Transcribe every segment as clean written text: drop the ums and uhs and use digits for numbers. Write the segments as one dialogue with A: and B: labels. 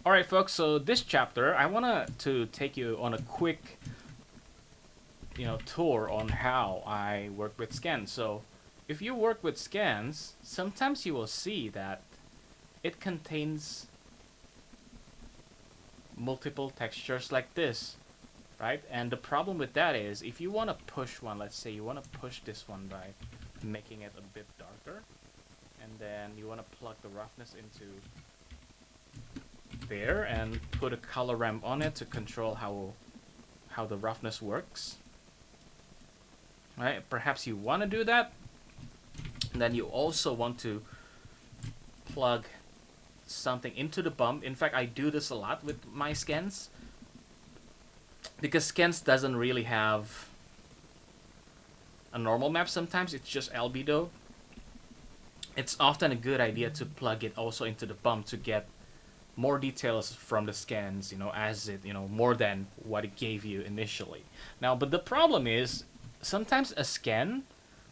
A: Alright folks, so this chapter I want to take you on a quick tour on how I work with scans. So if you work with scans, sometimes you will see that it contains multiple textures like this, right? And the problem with that is if you want to push one, let's say you want to push this one by making it a bit darker, and then you want to plug the roughness into there and put a color ramp on it to control how the roughness works, right? Perhaps you want to do that, and then you also want to plug something into the bump. In fact, I do this a lot with my scans because scans doesn't really have a normal map. Sometimes it's just albedo. It's often a good idea to plug it also into the bump to get more details from the scans, as it, more than what it gave you initially. Now, but the problem is sometimes a scan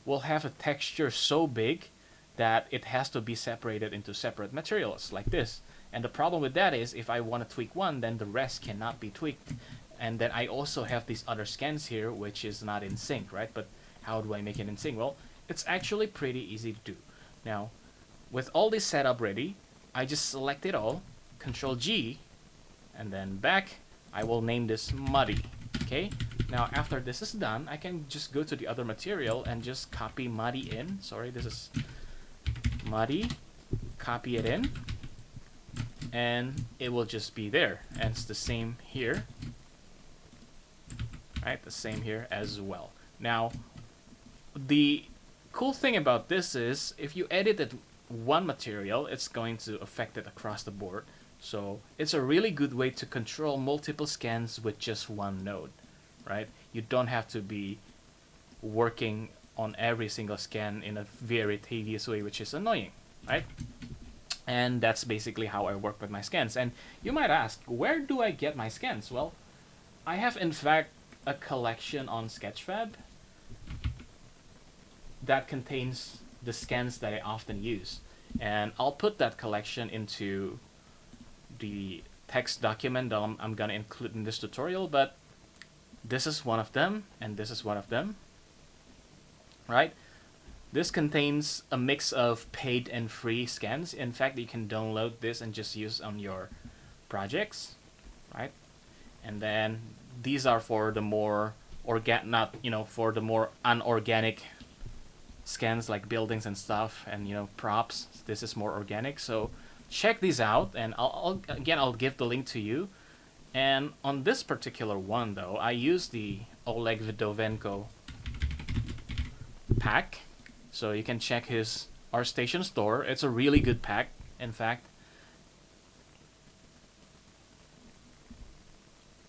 A: will have a texture so big that it has to be separated into separate materials like this. And the problem with that is if I want to tweak one, then the rest cannot be tweaked. And then I also have these other scans here, which is not in sync, right? But how do I make it in sync? Well, it's actually pretty easy to do. Now, with all this setup ready, I just select it all, Control G, and then back. I will name this Muddy. Okay. Now after this is done, I can just go to the other material and just copy Muddy in. Sorry, this is Muddy. Copy it in, and it will just be there. And it's the same here. Right, the same here as well. Now, the cool thing about this is if you edited one material, it's going to affect it across the board. So it's a really good way to control multiple scans with just one node, right? You don't have to be working on every single scan in a very tedious way, which is annoying, right? And that's basically how I work with my scans. And you might ask, where do I get my scans? Well, I have in fact a collection on Sketchfab that contains the scans that I often use. And I'll put that collection into the text document that I'm going to include in this tutorial, but this is one of them, and this is one of them, right? This contains a mix of paid and free scans. In fact, you can download this and just use on your projects, right? And then these are for the more for the more unorganic scans like buildings and stuff, and props. This is more organic, so check these out, and I'll give the link to you. And on this particular one though, I use the Oleg Vidovenko pack, so you can check his ArtStation store. It's a really good pack, in fact.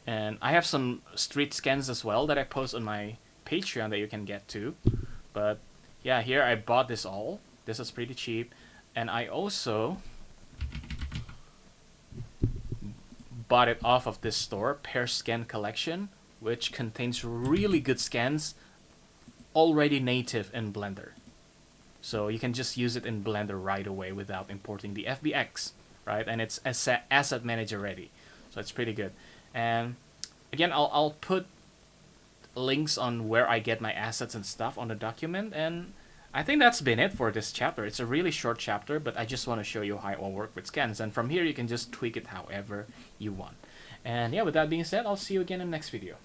A: And I have some street scans as well that I post on my Patreon that you can get to. But yeah, here I bought this all. This is pretty cheap. And I also bought it off of this store, Pear Scan Collection, which contains really good scans already native in Blender. So you can just use it in Blender right away without importing the FBX, right? And it's asset manager ready. So it's pretty good. And again, I'll put links on where I get my assets and stuff on the document. And I think that's been it for this chapter. It's a really short chapter, but I just want to show you how I work with scans. And from here, you can just tweak it however you want. And yeah, with that being said, I'll see you again in the next video.